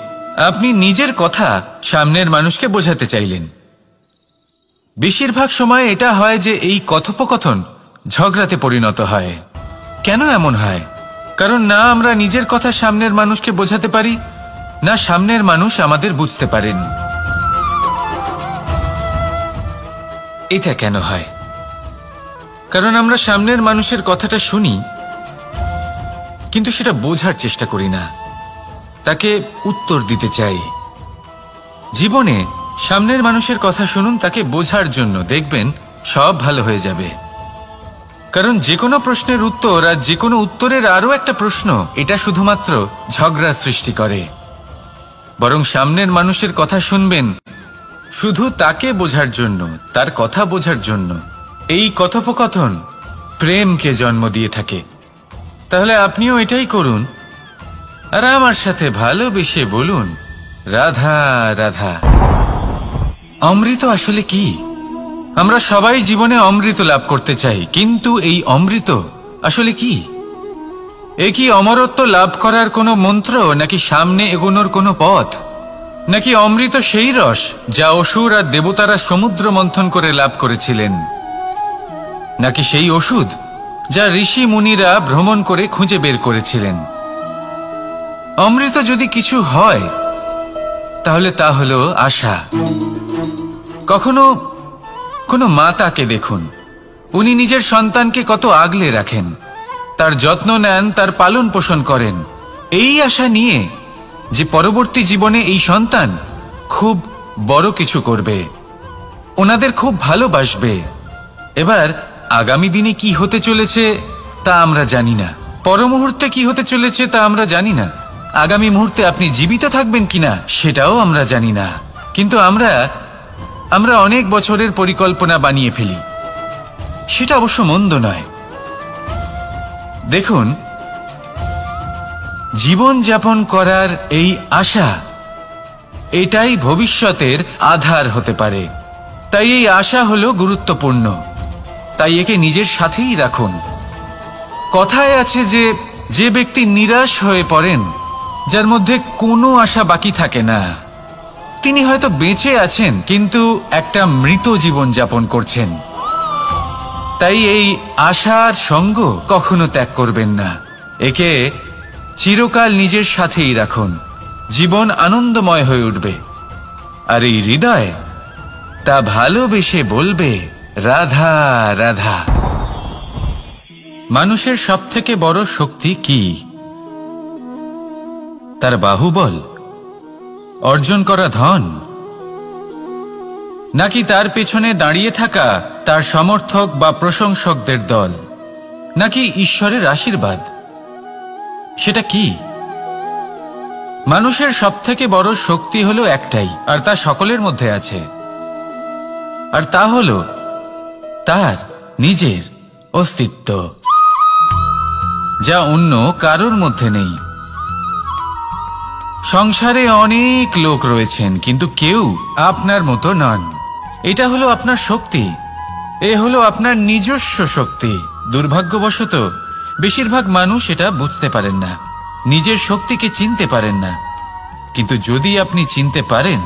আপনি নিজের কথা সামনের মানুষকে বোঝাতে চাইলেন। বেশিরভাগ সময় এটা হয় যে এই কথোপকথন ঝগড়াতে পরিণত হয়। কেন এমন হয়? কারণ না আমরা নিজের কথা সামনের মানুষকে বোঝাতে পারি, না সামনের মানুষ আমাদের বুঝতে পারেন। এটা কেন হয়? কারণ আমরা সামনের মানুষের কথাটা শুনি কিন্তু সেটা বোঝার চেষ্টা করি না, তাকে উত্তর দিতে চাই। জীবনে সামনের মানুষের কথা শুনুন তাকে বোঝার জন্য, দেখবেন সব ভালো হয়ে যাবে। কারণ যে কোনো প্রশ্নের উত্তর আর যে কোনো উত্তরের আরো একটা প্রশ্ন, এটা শুধুমাত্র ঝগড়া সৃষ্টি করে। বরং সামনের মানুষের কথা শুনবেন শুধু তাকে বোঝার জন্য, তার কথা বোঝার জন্য। এই কথোপকথন প্রেমকে জন্ম দিয়ে থাকে। তাহলে আপনিও এটাই করুন আর আমার সাথে ভালোবেসে বলুন, রাধা রাধা। অমৃত আসলে কি? আমরা সবাই জীবনে অমৃত লাভ করতে চাই, কিন্তু এই অমৃত আসলে কি? এ কি অমরত্ব লাভ করার কোনো মন্ত্র, নাকি সামনে এগোনোর কোনো পথ, নাকি অমৃত সেই রস যা অসুর আর দেবতারা সমুদ্র মন্থন করে লাভ করেছিলেন, নাকি সেই ওষুধ যা ঋষি মুনিরা ভ্রমণ করে খুঁজে বের করেছিলেন? অমৃত যদি কিছু হয় তাহলে তা হলো আশা। কখনো কোনো মাতাকে দেখুন, উনি নিজের সন্তানকে কত আগলে রাখেন, তার যত্ন নেন, তার পালন পোষণ করেন, এই আশা নিয়ে যে পরবর্তী জীবনে এই সন্তান খুব বড় কিছু করবে, ওনাদের খুব ভালোবাসবে। এবার আগামী দিনে কি হতে চলেছে তা আমরা জানি না, পর মুহূর্তে কি হতে চলেছে তা আমরা জানি না, আগামী মুহূর্তে আপনি জীবিত থাকবেন কিনা সেটাও আমরা জানি না। কিন্তু আমরা অনেক বছরের পরিকল্পনা বানিয়ে ফেলি, সেটা অবশ্য মন্দ নয়। দেখুন, জীবন যাপন করার এই আশা, এটাই ভবিষ্যতের আধার হতে পারে। তাই এই আশা হলো গুরুত্বপূর্ণ, তাই একে নিজের সাথেই রাখুন। কথায় আছে যে ব্যক্তি নিরাশ হয়ে পড়েন, যার মধ্যে কোনো আশা বাকি থাকে না, তিনি হয়তো বেঁচে আছেন কিন্তু একটা মৃত জীবন যাপন করছেন। তাই এই আশার সঙ্গ কখনো ত্যাগ করবেন না, একে চিরকাল নিজের সাথেই রাখুন। জীবন আনন্দময় হয়ে উঠবে, আর এই হৃদয় তা ভালোবেসে বলবে রাধা রাধা। মানুষের সবথেকে বড় শক্তি কি? তার বাহুবল, অর্জন করা ধন, নাকি তার পেছনে দাঁড়িয়ে থাকা তার সমর্থক বা প্রশংসকদের দল, নাকি ঈশ্বরের আশীর্বাদ? সেটা কি? মানুষের সবথেকে বড় শক্তি হলো একটাই, আর তা সকলের মধ্যে আছে, আর তা হলো তার নিজের অস্তিত্ব, যা অন্য কারোর মধ্যে নেই। সংসারে অনেক লোক রয়েছেন, কিন্তু কেউ আপনার মতো নন। এটা হলো আপনার শক্তি, এ হলো আপনার নিজস্ব শক্তি। দুর্ভাগ্যবশত বেশিরভাগ মানুষ এটা বুঝতে পারেন না, নিজের শক্তিকে চিনতে পারেন না। কিন্তু যদি আপনি চিনতে পারেন,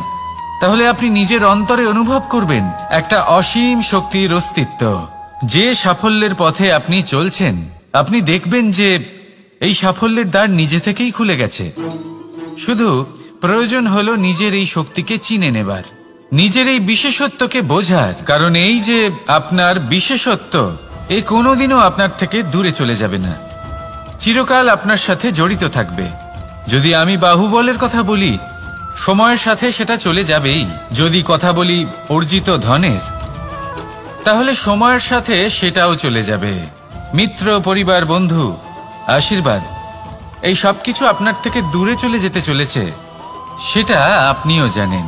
তাহলে আপনি নিজের অন্তরে অনুভব করবেন একটা অসীম শক্তির অস্তিত্ব। যে সাফল্যের পথে আপনি চলছেন, আপনি দেখবেন যে এই সাফল্যের দ্বার নিজে থেকেই খুলে গেছে। শুধু প্রয়োজন হলো নিজের এই শক্তিকে চিনে নেবার, নিজের এই বিশেষত্বকে বোঝার। কারণ এই যে আপনার বিশেষত্ব, এ কোনোদিনও আপনার থেকে দূরে চলে যাবে না, চিরকাল আপনার সাথে জড়িত থাকবে। যদি আমি বাহুবলের কথা বলি, সময়ের সাথে সেটা চলে যাবেই। যদি কথা বলি অর্জিত ধনের, তাহলে সময়ের সাথে সেটাও চলে যাবে। মিত্র, পরিবার, বন্ধু, আশীর্বাদ, এই সবকিছু আপনার থেকে দূরে চলে যেতে চলেছে, সেটা আপনিও জানেন।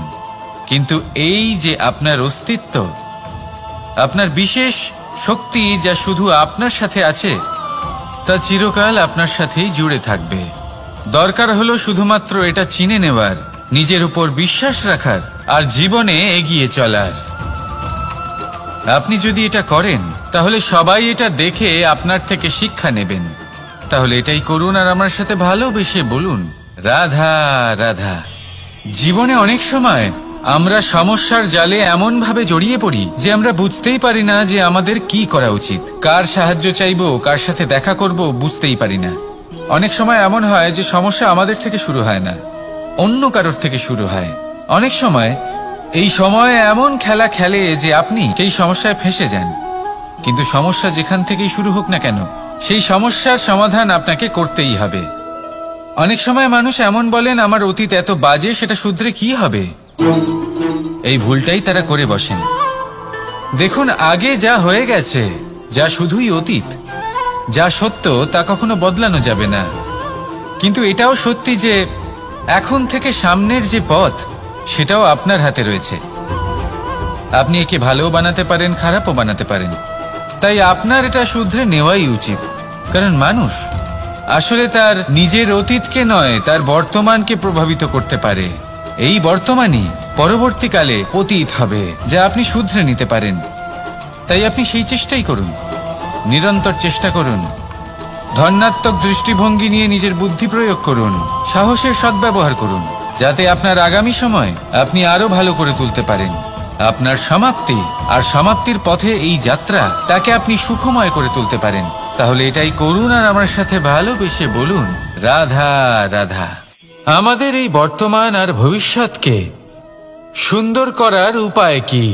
কিন্তু এই যে আপনার অস্তিত্ব, আপনার বিশেষ শক্তি যা শুধু আপনার সাথে আছে, তা চিরকাল আপনার সাথেই জুড়ে থাকবে। দরকার হলো শুধুমাত্র এটা চিনে নেওয়ার, নিজের উপর বিশ্বাস রাখার, আর জীবনে এগিয়ে চলার। আপনি যদি এটা করেন, তাহলে সবাই এটা দেখে আপনার থেকে শিক্ষা নেবেন। তাহলে এটাই করুন, আর আমার সাথে ভালোবেসে বলুন রাধা রাধা। জীবনে অনেক সময় আমরা সমস্যার জালে এমন ভাবে জড়িয়ে পড়ি যে আমরা বুঝতেই পারি না যে আমাদের কি করা উচিত, কার সাহায্য চাইবো, কার সাথে দেখা করব, বুঝতেই পারি না। অনেক সময় এমন হয় যে সমস্যা আমাদের থেকে শুরু হয় না, অন্য কারোর থেকে শুরু হয়। অনেক সময় এই সময় এমন খেলা খেলে যে আপনি সেই সমস্যায় ফেঁসে যান। কিন্তু সমস্যা যেখান থেকেই শুরু হোক না কেন, সেই সমস্যার সমাধান আপনাকে করতেই হবে। অনেক সময় মানুষ এমন বলেন, আমার অতীত এত বাজে, সেটা শুধরে কি হবে? এই ভুলটাই তারা করে বসেন। দেখুন, আগে যা হয়ে গেছে, যা শুধুই অতীত, যা সত্য তা কখনো বদলানো যাবে না। কিন্তু এটাও সত্যি যে এখন থেকে সামনের যে পথ, সেটাও আপনার হাতে রয়েছে। আপনি একে ভালোও বানাতে পারেন, খারাপও বানাতে পারেন। তাই আপনার এটা শুধরে নেওয়াই উচিত। কারণ মানুষ আসলে তার নিজের অতীতকে নয়, তার বর্তমানকে প্রভাবিত করতে পারে। এই বর্তমানই পরবর্তীকালে অতীত হবে, যা আপনি শুধরে নিতে পারেন। তাই আপনি সেই চেষ্টাই করুন, নিরন্তর চেষ্টা করুন। ধন্যাত্মক দৃষ্টিভঙ্গি নিয়ে নিজের বুদ্ধি প্রয়োগ করুন, সাহসের সদ্ব্যবহার করুন, যাতে আপনার আগামী সময় আপনি আরো ভালো করে তুলতে পারেন। আপনার সমাপ্তি আর সমাপ্তির পথে এই যাত্রা, তাকে আপনি সুখময় করে তুলতে পারেন। তাহলে এটাই করুন আর আমার সাথে ভালোবেসে বলুন, রাধা রাধা। আমাদের এই বর্তমান আর ভবিষ্যৎকে সুন্দর করার উপায় কি?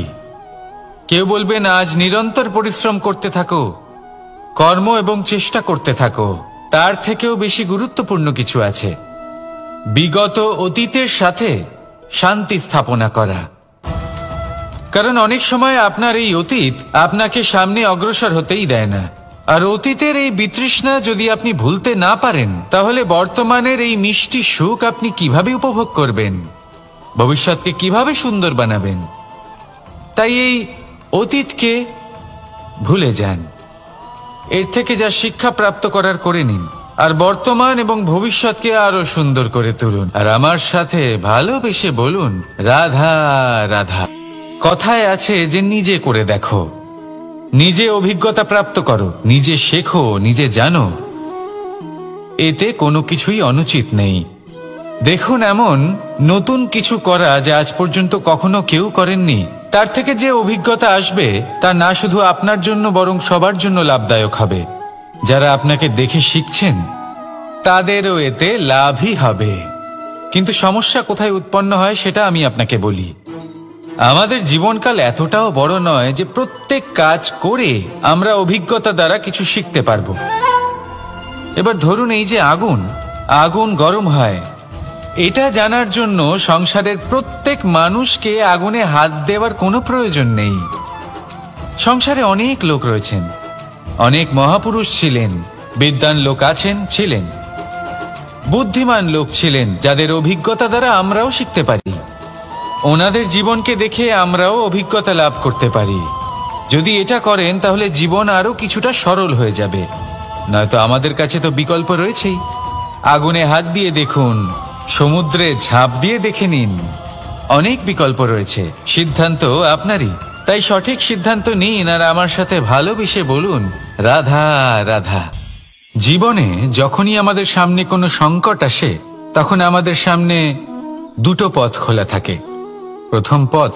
কেউ বলবেন আজ নিরন্তর পরিশ্রম করতে থাকো, কর্ম এবং চেষ্টা করতে থাকো। তার থেকেও বেশি গুরুত্বপূর্ণ কিছু আছে, বিগত অতীতের সাথে শান্তি স্থাপনা করা। কারণ অনেক সময় আপনার এই অতীত আপনাকে সামনে অগ্রসর হতেই দেয় না। আর অতীতের এই বিতৃষ্ণা যদি আপনি ভুলতে না পারেন, তাহলে বর্তমানের এই মিষ্টি সুখ আপনি কিভাবে উপভোগ করবেন, ভবিষ্যৎকে কিভাবে সুন্দর বানাবেন? তাই এই অতীতকে ভুলে যান, এর থেকে যা শিক্ষা প্রাপ্ত করার করে নিন, আর বর্তমান এবং ভবিষ্যৎকে আরো সুন্দর করে তুলুন। আর আমার সাথে ভালোবেসে বলুন, রাধা রাধা। কথায় আছে যে নিজে করে দেখো, নিজে অভিজ্ঞতা প্রাপ্ত করো, নিজে শেখো, নিজে জানো। এতে কোনো কিছুই অনুচিত নেই। দেখুন, এমন নতুন কিছু করা যা আজ পর্যন্ত কখনো কেউ করেননি, তার থেকে যে অভিজ্ঞতা আসবে তা না শুধু আপনার জন্য বরং সবার জন্য লাভদায়ক হবে। যারা আপনাকে দেখে শিখছেন তাদেরও এতে লাভই হবে। কিন্তু সমস্যা কোথায় উৎপন্ন হয় সেটা আমি আপনাকে বলি। আমাদের জীবনকাল এতটাও বড় নয় যে প্রত্যেক কাজ করে আমরা অভিজ্ঞতা দ্বারা কিছু শিখতে পারবো। এবার ধরুন, এই যে আগুন গরম হয়, এটা জানার জন্য সংসারের প্রত্যেক মানুষকে আগুনে হাত দেওয়ার কোনো প্রয়োজন নেই। সংসারে অনেক লোক রয়েছেন, অনেক মহাপুরুষ ছিলেন, বিদ্বান লোক ছিলেন, বুদ্ধিমান লোক ছিলেন, যাদের অভিজ্ঞতা দ্বারা আমরাও শিখতে পারি। ওনাদের জীবনকে দেখে আমরাও অভিজ্ঞতা লাভ করতে পারি। যদি এটা করেন তাহলে জীবন আরো কিছুটা সরল হয়ে যাবে। নয়তো আমাদের কাছে তো বিকল্প রয়েছেই। আগুনে হাত দিয়ে দেখুন, সমুদ্রে ঝাঁপ দিয়ে দেখে নিন, অনেক বিকল্প রয়েছে। সিদ্ধান্ত আপনারই। তাই সঠিক সিদ্ধান্ত নিন আর আমার সাথে ভালোবেসে বলুন, রাধা রাধা। জীবনে যখনই আমাদের সামনে কোনো সংকট আসে, তখন আমাদের সামনে দুটো পথ খোলা থাকে। প্রথম পথ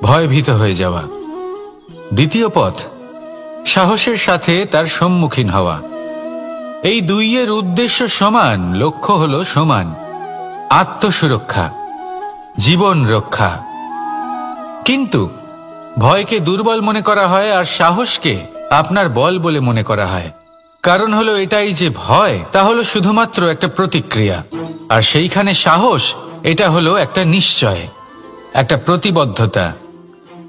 ভয়ভীত হয়ে যাওয়া, দ্বিতীয় পথ সাহসের সাথে তার সম্মুখীন হওয়া। এই দুইয়ের উদ্দেশ্য সমান, লক্ষ্য হলো সমান, আত্মসুরক্ষা, জীবন রক্ষা। কিন্তু ভয়কে দুর্বল মনে করা হয় আর সাহসকে আপনার বল বলে মনে করা হয়। কারণ হলো এটাই যে ভয় তা হলো শুধুমাত্র একটা প্রতিক্রিয়া, আর সেইখানে সাহস এটা হলো একটা নিশ্চয়, একটা প্রতিবদ্ধতা।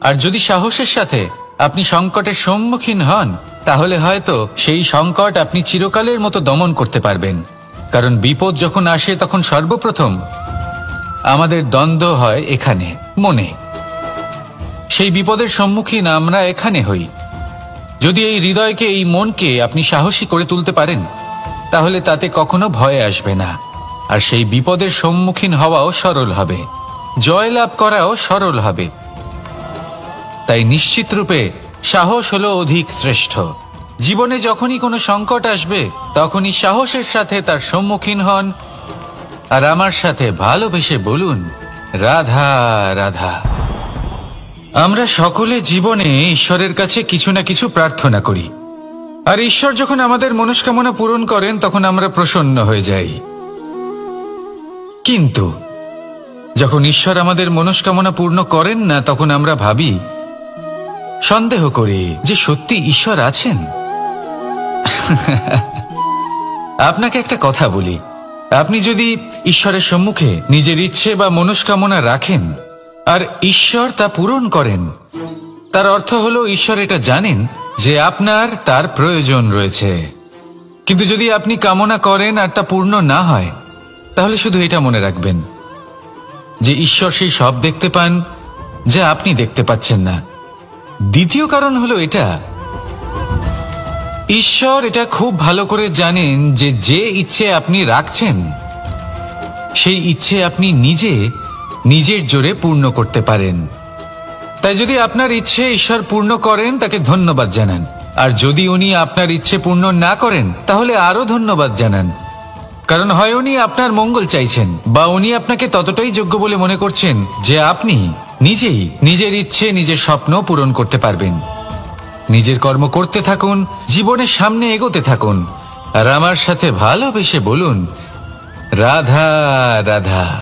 আর যদি সাহসের সাথে আপনি সংকটের সম্মুখীন হন, তাহলে হয়তো সেই সংকট আপনি চিরকালের মতো দমন করতে পারবেন। কারণ বিপদ যখন আসে তখন সর্বপ্রথম আমাদের দ্বন্দ্ব হয় এখানে, মনে। সেই বিপদের সম্মুখীন আমরা এখানে হই। যদি এই হৃদয়কে, এই মনকে আপনি সাহসী করে তুলতে পারেন, তাহলে তাতে কখনো ভয় আসবে না। আর সেই বিপদের সম্মুখীন হওয়াও সরল হবে, জয়লাভ করাও সরল হবে। তাই নিশ্চিত রূপে সাহস হলো অধিক শ্রেষ্ঠ। জীবনে যখনই কোনো সংকট আসবে, তখনই সাহসের সাথে তার সম্মুখীন হন আর আমার সাথে ভালোবেসে বলুন, রাধা রাধা। আমরা সকলে জীবনে ঈশ্বরের কাছে কিছু না কিছু প্রার্থনা করি, আর ঈশ্বর যখন আমাদের মনস্কামনা পূরণ করেন তখন আমরা প্রসন্ন হয়ে যাই। কিন্তু যখন ঈশ্বর আমাদের মনস্কামনা পূর্ণ করেন না, তখন আমরা ভাবি, সন্দেহ করি যে সত্যি ঈশ্বর আছেন। আপনাকে একটা কথা বলি, আপনি যদি ঈশ্বরের সম্মুখে নিজের ইচ্ছে বা মনস্কামনা রাখেন আর ঈশ্বর তা পূরণ করেন, তার অর্থ হলো ঈশ্বর এটা জানেন যে আপনার তার প্রয়োজন রয়েছে। কিন্তু যদি আপনি কামনা করেন আর তা পূর্ণ না হয়, তাহলে শুধু এটা মনে রাখবেন যে ঈশ্বর সেই সব দেখতে পান যা আপনি দেখতে পাচ্ছেন না। দ্বিতীয় কারণ হলো এটা, ঈশ্বর এটা খুব ভালো করে জানেন যে যে ইচ্ছে আপনি রাখছেন, সেই ইচ্ছে আপনি নিজের জোরে পূর্ণ করতে পারেন। তাই যদি আপনার ইচ্ছে ঈশ্বর পূর্ণ করেন তাকে ধন্যবাদ জানান, আর যদি উনি আপনার ইচ্ছে পূর্ণ না করেন তাহলে আরো ধন্যবাদ জানান। কারণ হয় উনি আপনার মঙ্গল চাইছেন, বা উনি আপনাকে ততটাই যোগ্য বলে মনে করছেন যে আপনি নিজেই নিজের ইচ্ছে, নিজের স্বপ্ন পূরণ করতে পারবেন। নিজের কর্ম করতে থাকুন, জীবনের সামনে এগোতে থাকুন, আর আমার সাথে ভালোবেসে বলুন, রাধা রাধা।